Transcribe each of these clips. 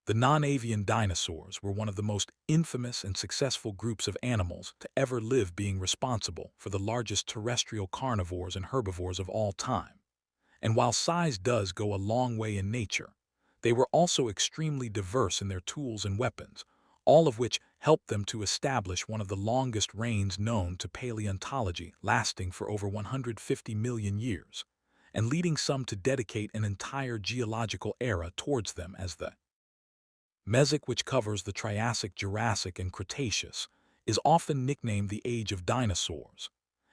The non-avian dinosaurs were one of the most infamous and successful groups of animals to ever live, being responsible for the largest terrestrial carnivores and herbivores of all time. And while size does go a long way in nature, they were also extremely diverse in their tools and weapons, all of which helped them to establish one of the longest reigns known to paleontology, lasting for over 150 million years, and leading some to dedicate an entire geological era towards them as the Mesozoic, which covers the Triassic, Jurassic, and Cretaceous, is often nicknamed the Age of Dinosaurs.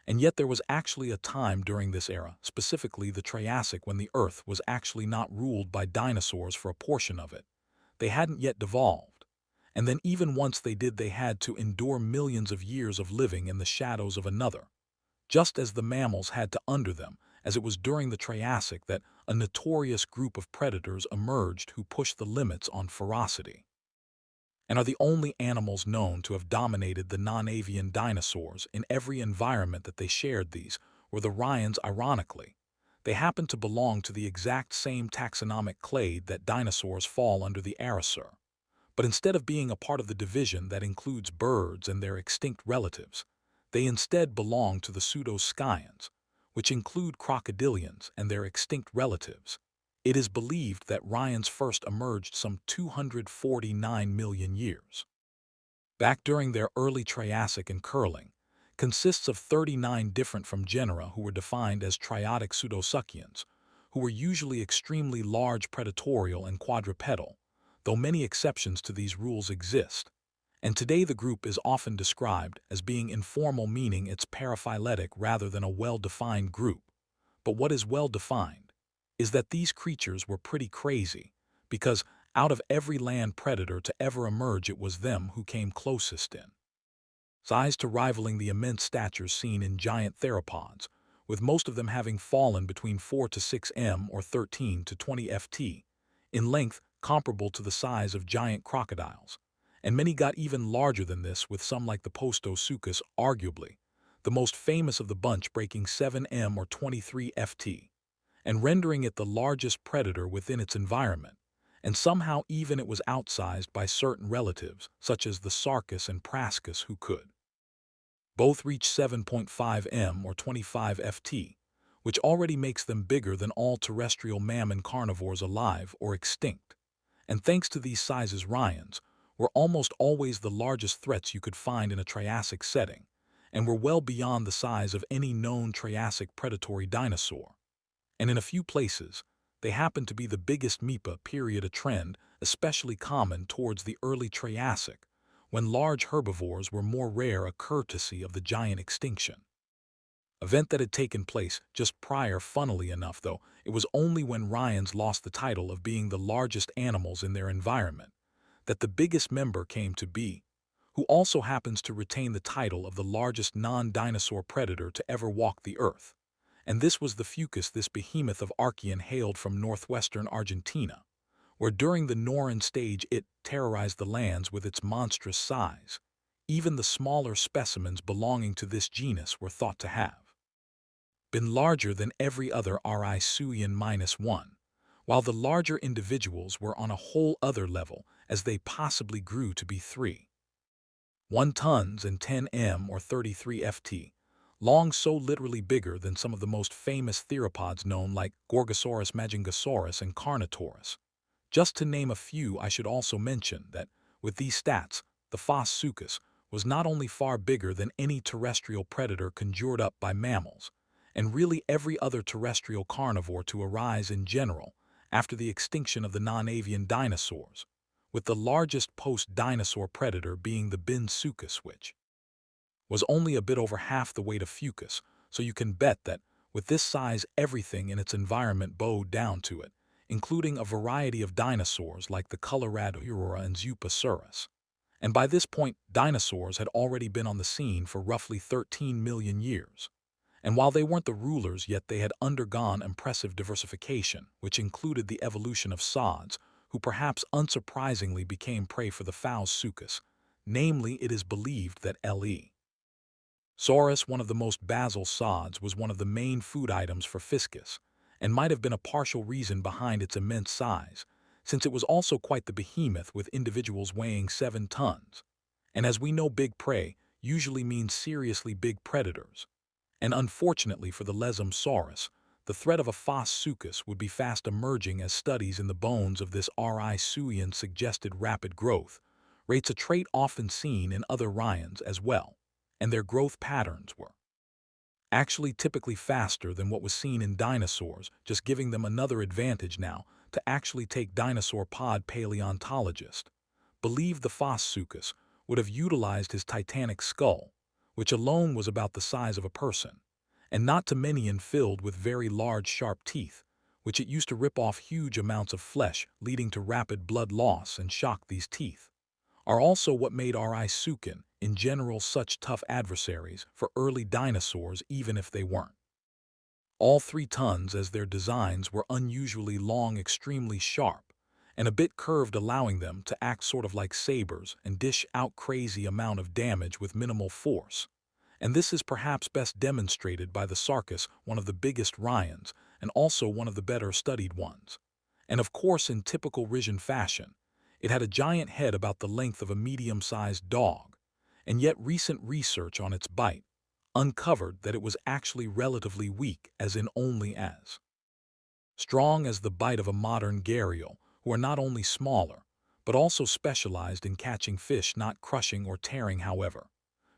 And yet there was actually a time during this era, specifically the Triassic, when the Earth was actually not ruled by dinosaurs for a portion of it. They hadn't yet devolved. And then even once they did, they had to endure millions of years of living in the shadows of another, just as the mammals had to under them, as it was during the Triassic that a notorious group of predators emerged who pushed the limits on ferocity, and are the only animals known to have dominated the non-avian dinosaurs in every environment that they shared. These were the Ryans. Ironically, they happen to belong to the exact same taxonomic clade that dinosaurs fall under, the Arasaur. But instead of being a part of the division that includes birds and their extinct relatives, they instead belong to the pseudoscians, which include crocodilians and their extinct relatives. It is believed that Ryans first emerged some 249 million years back during their early Triassic, and curling consists of 39 different from genera who were defined as triotic pseudosuchians, who were usually extremely large, predatorial, and quadrupedal, though many exceptions to these rules exist. And today the group is often described as being informal, meaning it's paraphyletic rather than a well-defined group. But what is well-defined is that these creatures were pretty crazy, because out of every land predator to ever emerge, it was them who came closest in size to rivaling the immense statures seen in giant theropods, with most of them having fallen between 4 to 6 m or 13 to 20 ft, in length comparable to the size of giant crocodiles. And many got even larger than this, with some like the Postosuchus, arguably the most famous of the bunch, breaking 7 m or 23 ft, and rendering it the largest predator within its environment. And somehow even it was outsized by certain relatives, such as the Sarcus and Prascus, who could both reach 7.5 m or 25 ft, which already makes them bigger than all terrestrial mammal carnivores alive or extinct. And thanks to these sizes, Ryans were almost always the largest threats you could find in a Triassic setting, and were well beyond the size of any known Triassic predatory dinosaur. And in a few places, they happen to be the biggest MIPA period, a trend especially common towards the early Triassic, when large herbivores were more rare, a courtesy of the giant extinction event that had taken place just prior. Funnily enough, though, it was only when Ryans lost the title of being the largest animals in their environment that the biggest member came to be, who also happens to retain the title of the largest non-dinosaur predator to ever walk the earth. And this was the Fucus, this behemoth of Archean, hailed from northwestern Argentina, where during the Noran stage it terrorized the lands with its monstrous size. Even the smaller specimens belonging to this genus were thought to have been larger than every other Risuian-1, while the larger individuals were on a whole other level, as they possibly grew to be 3.1 tons and 10 m or 33 ft long, so literally bigger than some of the most famous theropods known, like Gorgosaurus, Majungasaurus, and Carnotaurus. Just to name a few. I should also mention that, with these stats, the Phassuchus was not only far bigger than any terrestrial predator conjured up by mammals, and really every other terrestrial carnivore to arise in general after the extinction of the non-avian dinosaurs, with the largest post-dinosaur predator being the Binsuchus, which was only a bit over half the weight of Fucus. So you can bet that, with this size, everything in its environment bowed down to it, including a variety of dinosaurs like the Colorado and Zeuposaurus. And by this point, dinosaurs had already been on the scene for roughly 13 million years. And while they weren't the rulers yet, they had undergone impressive diversification, which included the evolution of sods, who perhaps unsurprisingly became prey for the Phassuchus. Namely, it is believed that L.E. Saurus, one of the most basal sods, was one of the main food items for Fiscus, and might have been a partial reason behind its immense size, since it was also quite the behemoth with individuals weighing 7 tons. And as we know, big prey usually means seriously big predators. And unfortunately for the Lesomsaurus, the threat of a Phassuchus would be fast emerging as studies in the bones of this Rhisuian suggested rapid growth, rates a trait often seen in other Ryans as well, and their growth patterns were actually typically faster than what was seen in dinosaurs, just giving them another advantage now to actually take dinosaur pod paleontologists. Believe the Phassuchus would have utilized his titanic skull, which alone was about the size of a person, and not to mention filled with very large sharp teeth, which it used to rip off huge amounts of flesh, leading to rapid blood loss and shock. These teeth are also what made Rhisuian, in general, such tough adversaries for early dinosaurs even if they weren't. All 3 tons, as their designs were unusually long, extremely sharp, and a bit curved, allowing them to act sort of like sabers and dish out crazy amount of damage with minimal force. And this is perhaps best demonstrated by the Sarcus, one of the biggest Ryans, and also one of the better studied ones. And of course, in typical Rhizian fashion, it had a giant head about the length of a medium-sized dog, and yet recent research on its bite uncovered that it was actually relatively weak, as in only as strong as the bite of a modern gharial, who are not only smaller, but also specialized in catching fish, not crushing or tearing. However,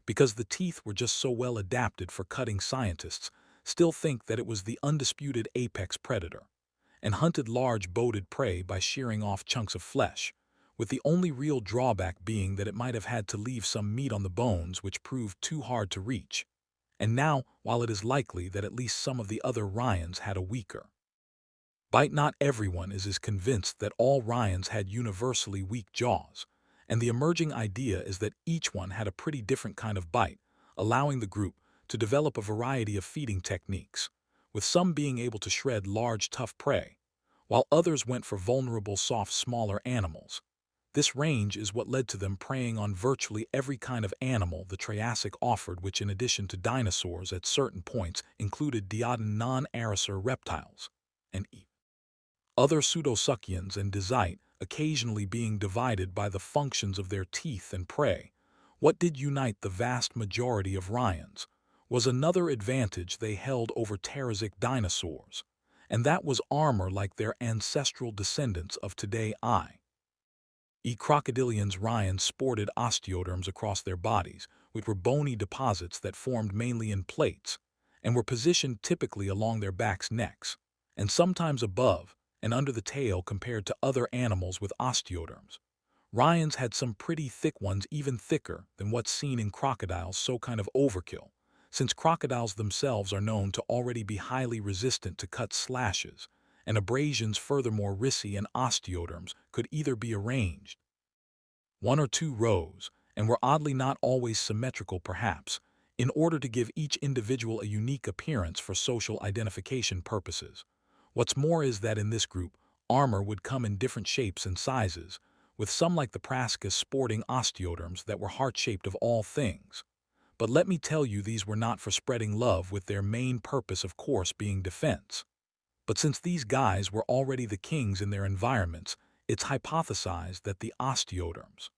because the teeth were just so well adapted for cutting, scientists still think that it was the undisputed apex predator, and hunted large boded prey by shearing off chunks of flesh, with the only real drawback being that it might have had to leave some meat on the bones, which proved too hard to reach. And now, while it is likely that at least some of the other Ryans had a weaker bite, not everyone is as convinced that all Ryans had universally weak jaws, and the emerging idea is that each one had a pretty different kind of bite, allowing the group to develop a variety of feeding techniques, with some being able to shred large, tough prey, while others went for vulnerable, soft, smaller animals. This range is what led to them preying on virtually every kind of animal the Triassic offered, which, in addition to dinosaurs at certain points, included diodon non-arachnid reptiles and other pseudosuchians and dizite, occasionally being divided by the functions of their teeth and prey. What did unite the vast majority of Ryans was another advantage they held over Terasic dinosaurs, and that was armor. Like their ancestral descendants of today, crocodilians, Ryans sported osteoderms across their bodies, which were bony deposits that formed mainly in plates, and were positioned typically along their backs, necks, and sometimes above and under the tail. Compared to other animals with osteoderms, Ryans had some pretty thick ones, even thicker than what's seen in crocodiles, so kind of overkill, since crocodiles themselves are known to already be highly resistant to cuts, slashes, and abrasions. Furthermore, risi and osteoderms could either be arranged 1 or 2 rows, and were oddly not always symmetrical, perhaps, in order to give each individual a unique appearance for social identification purposes. What's more is that in this group, armor would come in different shapes and sizes, with some like the Prascus sporting osteoderms that were heart-shaped of all things. But let me tell you, these were not for spreading love, with their main purpose, of course, being defense. But since these guys were already the kings in their environments, it's hypothesized that the osteoderms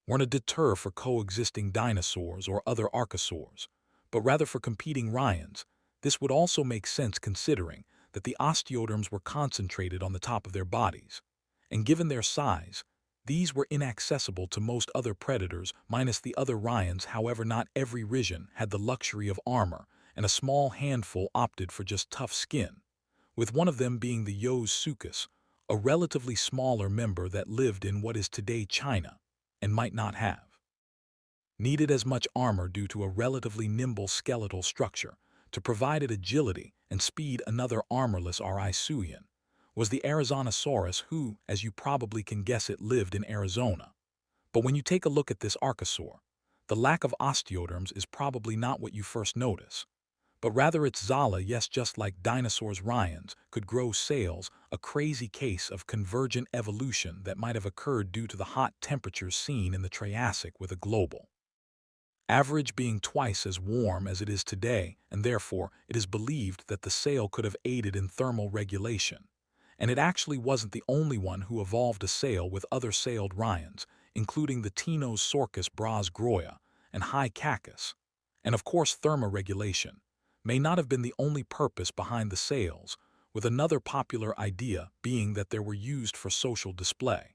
weren't a deter for coexisting dinosaurs or other archosaurs, but rather for competing Ryans. This would also make sense considering that the osteoderms were concentrated on the top of their bodies, and given their size, these were inaccessible to most other predators minus the other Ryans. However, not every Rhizian had the luxury of armor, and a small handful opted for just tough skin, with one of them being the Yosuchus, a relatively smaller member that lived in what is today China, and might not have needed as much armor due to a relatively nimble skeletal structure to provide it agility and speed. Another armorless Rhisuian was the Arizonosaurus, who, as you probably can guess it, lived in Arizona. But when you take a look at this archosaur, the lack of osteoderms is probably not what you first notice, but rather its xala. Yes, just like dinosaurs, Ryans could grow sails, a crazy case of convergent evolution that might have occurred due to the hot temperatures seen in the Triassic, with a global average being twice as warm as it is today, and therefore it is believed that the sail could have aided in thermal regulation. And it actually wasn't the only one who evolved a sail with other sailed Ryans, including the Tinosaurus brasgroia and high cacus. And of course thermoregulation may not have been the only purpose behind the sails, with another popular idea being that they were used for social display.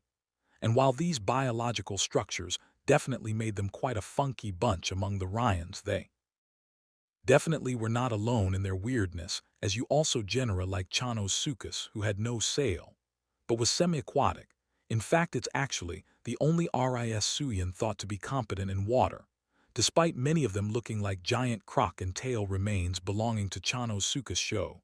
And while these biological structures definitely made them quite a funky bunch among the Ryans, they definitely were not alone in their weirdness, as you also genera like Chanosuchus, who had no sail, but was semi-aquatic. In fact, it's actually the only Risuian thought to be competent in water, despite many of them looking like giant croc and tail remains belonging to Chanosuchus show,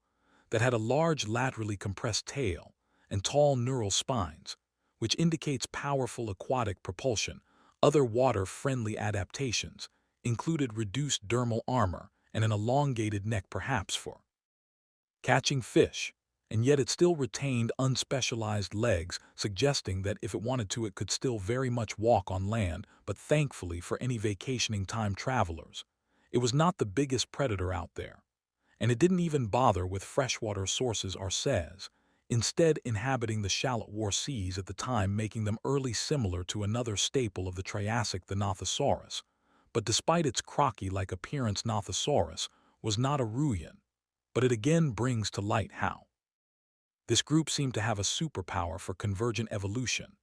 that had a large laterally compressed tail and tall neural spines, which indicates powerful aquatic propulsion. Other water-friendly adaptations included reduced dermal armor and an elongated neck, perhaps for catching fish, and yet it still retained unspecialized legs, suggesting that if it wanted to it could still very much walk on land. But thankfully for any vacationing time travelers, it was not the biggest predator out there, and it didn't even bother with freshwater sources or says, instead inhabiting the shallow war seas at the time, making them early similar to another staple of the Triassic, the Nothosaurus. But despite its crocky-like appearance, Nothosaurus was not a ruin, but it again brings to light how this group seemed to have a superpower for convergent evolution.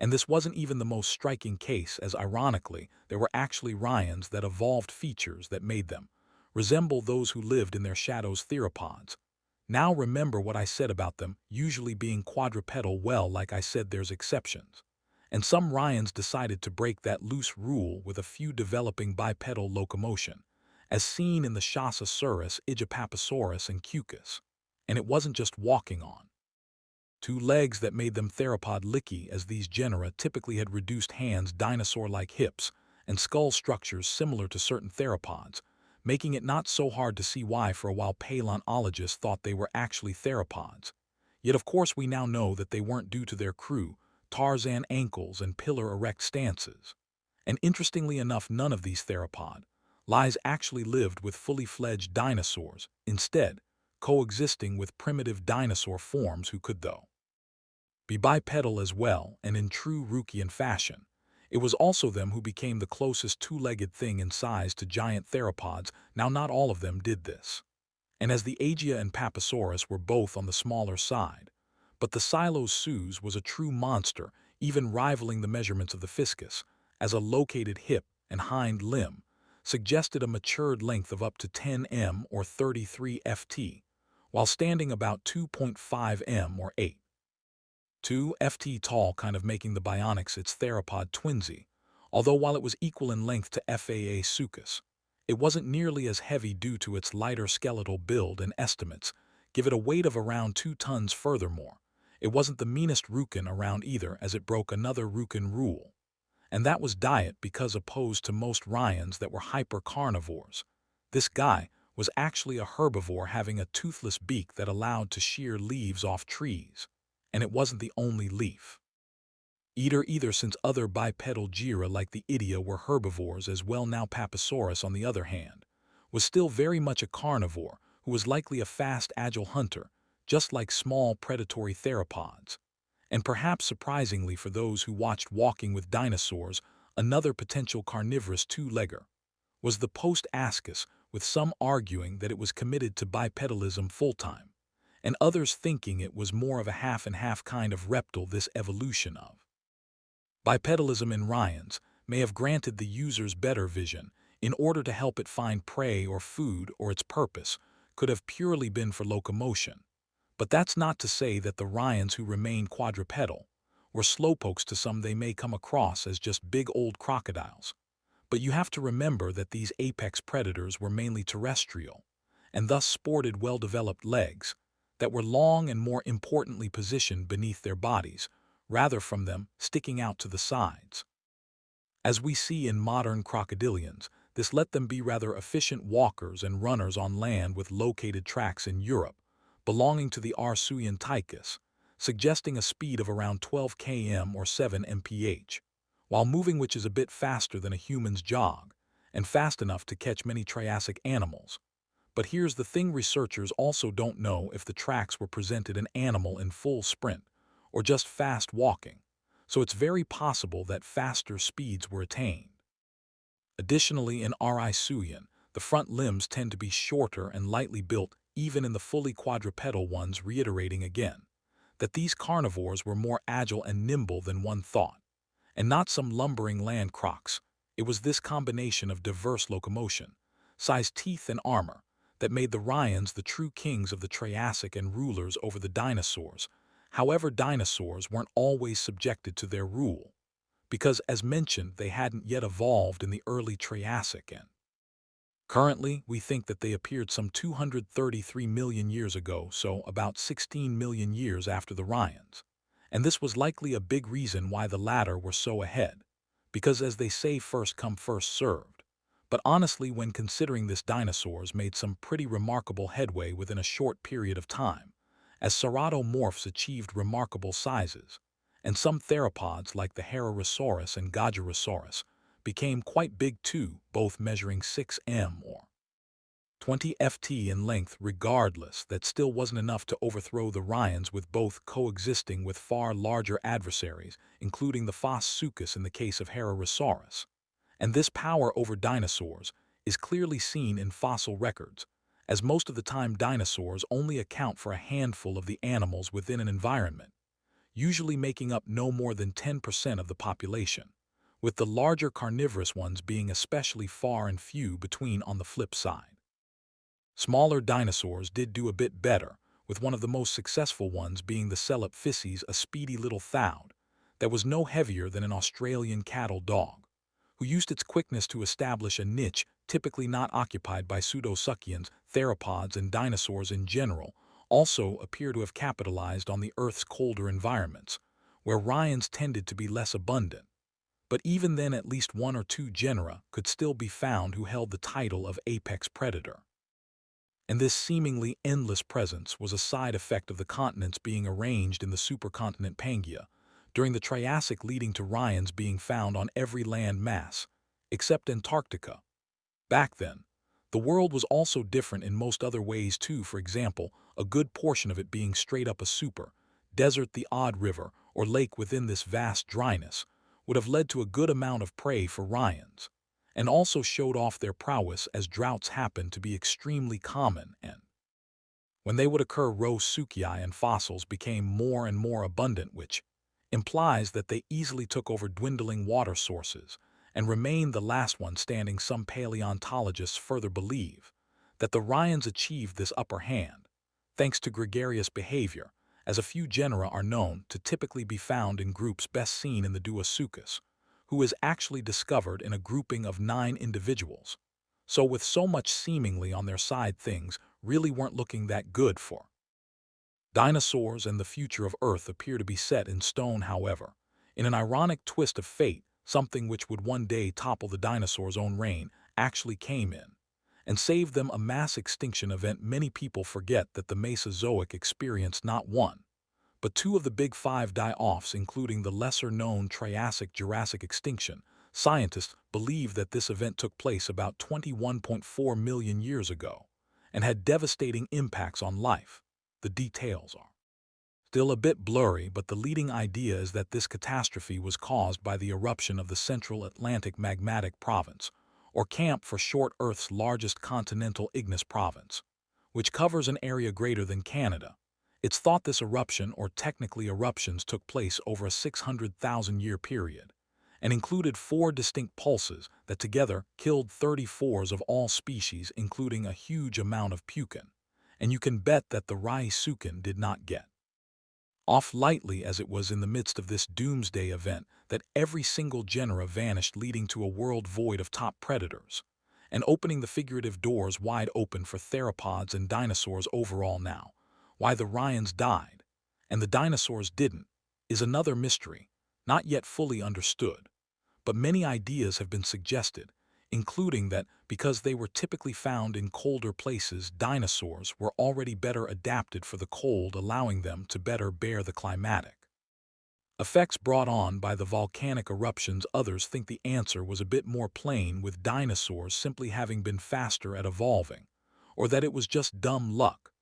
And this wasn't even the most striking case, as ironically, there were actually Ryans that evolved features that made them resemble those who lived in their shadows, theropods. Now remember what I said about them usually being quadrupedal. Well, like I said, there's exceptions. And some Ryans decided to break that loose rule with a few developing bipedal locomotion, as seen in the Chasasaurus, Igeopaposaurus, and Cucus. And it wasn't just walking on two legs that made them theropod-like, as these genera typically had reduced hands, dinosaur-like hips, and skull structures similar to certain theropods, making it not so hard to see why for a while paleontologists thought they were actually theropods. Yet of course we now know that they weren't, due to their crew, Tarzan ankles and pillar-erect stances. And interestingly enough, none of these theropod lies actually lived with fully fledged dinosaurs, instead coexisting with primitive dinosaur forms who could, though, be bipedal as well, and in true Rookian fashion. It was also them who became the closest two-legged thing in size to giant theropods. Now not all of them did this, and as the Agia and Paposaurus were both on the smaller side, but the Silosus was a true monster, even rivaling the measurements of the Fiscus, as a located hip and hind limb suggested a matured length of up to 10 m or 33 ft, while standing about 2.5 m or 8.2 ft tall, kind of making the Bionics its theropod twinsy. Although while it was equal in length to FAA Suchus, it wasn't nearly as heavy due to its lighter skeletal build, and estimates give it a weight of around 2 tons. Furthermore, it wasn't the meanest Rukin around either, as it broke another Rukin rule, and that was diet, because opposed to most Ryans that were hyper-carnivores, this guy was actually a herbivore, having a toothless beak that allowed to shear leaves off trees. And it wasn't the only leaf eater either, since other bipedal gera like the Idia were herbivores as well. Now Paposaurus, on the other hand, was still very much a carnivore who was likely a fast, agile hunter, just like small predatory theropods. And perhaps surprisingly for those who watched Walking with Dinosaurs, another potential carnivorous two-legger was the post-ascus, with some arguing that it was committed to bipedalism full-time, and others thinking it was more of a half-and-half kind of reptile. This evolution of bipedalism in Ryans may have granted the users better vision in order to help it find prey or food, or its purpose could have purely been for locomotion. But that's not to say that the Ryans who remained quadrupedal were slowpokes. To some they may come across as just big old crocodiles. But you have to remember that these apex predators were mainly terrestrial, and thus sported well-developed legs that were long and, more importantly, positioned beneath their bodies, rather from them sticking out to the sides. As we see in modern crocodilians, this let them be rather efficient walkers and runners on land, with located tracks in Europe belonging to the Risuian, suggesting a speed of around 12 km or 7 mph, while moving, which is a bit faster than a human's jog, and fast enough to catch many Triassic animals. But here's the thing: researchers also don't know if the tracks were presented an animal in full sprint or just fast walking, so it's very possible that faster speeds were attained. Additionally, in Risuian, the front limbs tend to be shorter and lightly built even in the fully quadrupedal ones, reiterating again that these carnivores were more agile and nimble than one thought, and not some lumbering land crocs. It was this combination of diverse locomotion, size, teeth, and armor that made the Ryans the true kings of the Triassic and rulers over the dinosaurs. However, dinosaurs weren't always subjected to their rule, because, as mentioned, they hadn't yet evolved in the early Triassic, and currently, we think that they appeared some 233 million years ago, so about 16 million years after the Ryans. And this was likely a big reason why the latter were so ahead, because, as they say, first come, first served. But honestly, when considering this, dinosaurs made some pretty remarkable headway within a short period of time, as ceratomorphs achieved remarkable sizes, and some theropods like the Herosaurus and Gajarosaurus became quite big too, both measuring 6 m or 20 ft in length. Regardless, that still wasn't enough to overthrow the Ryans, with both coexisting with far larger adversaries, including the Phassuchus in the case of Herosaurus. And this power over dinosaurs is clearly seen in fossil records, as most of the time dinosaurs only account for a handful of the animals within an environment, usually making up no more than 10% of the population, with the larger carnivorous ones being especially far and few between. On the flip side, smaller dinosaurs did do a bit better, with one of the most successful ones being the Coelophyses, a speedy little thowd that was no heavier than an Australian cattle dog, who used its quickness to establish a niche typically not occupied by pseudosuchians. Theropods and dinosaurs in general also appear to have capitalized on the Earth's colder environments, where Ryans tended to be less abundant. But even then, at least one or two genera could still be found who held the title of apex predator. And this seemingly endless presence was a side effect of the continents being arranged in the supercontinent Pangaea during the Triassic, leading to Ryans being found on every land mass, except Antarctica. Back then, the world was also different in most other ways too. For example, a good portion of it being straight up a super desert. The odd river or lake within this vast dryness would have led to a good amount of prey for Ryans, and also showed off their prowess, as droughts happened to be extremely common, and when they would occur, Rossuchii and fossils became more and more abundant, which implies that they easily took over dwindling water sources and remained the last one standing. Some paleontologists further believe that the Ryans achieved this upper hand thanks to gregarious behavior, as a few genera are known to typically be found in groups, best seen in the Duosuchus, who is actually discovered in a grouping of 9 individuals. So with so much seemingly on their side, things really weren't looking that good for dinosaurs, and the future of Earth appear to be set in stone. However, in an ironic twist of fate, something which would one day topple the dinosaurs' own reign actually came in and saved them a mass extinction event. Many people forget that the Mesozoic experienced not one, but two of the big five die-offs, including the lesser-known Triassic-Jurassic extinction. Scientists believe that this event took place about 21.4 million years ago and had devastating impacts on life. The details are still a bit blurry, but the leading idea is that this catastrophe was caused by the eruption of the Central Atlantic Magmatic Province, or CAMP for short, Earth's largest continental igneous province, which covers an area greater than Canada. It's thought this eruption, or technically eruptions, took place over a 600,000-year period and included 4 distinct pulses that together killed 34s of all species, including a huge amount of pukin. And you can bet that the Risuian did not get off lightly, as it was in the midst of this doomsday event that every single genera vanished, leading to a world void of top predators and opening the figurative doors wide open for theropods and dinosaurs overall. Now, why the Ryans died and the dinosaurs didn't is another mystery, not yet fully understood, but many ideas have been suggested, including that because they were typically found in colder places, dinosaurs were already better adapted for the cold, allowing them to better bear the climatic effects brought on by the volcanic eruptions. Others think the answer was a bit more plain, with dinosaurs simply having been faster at evolving, or that it was just dumb luck.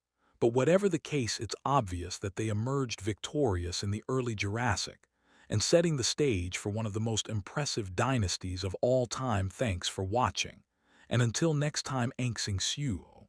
But whatever the case, it's obvious that they emerged victorious in the early Jurassic, and setting the stage for one of the most impressive dynasties of all time. Thanks for watching, and until next time, Anxing Siu.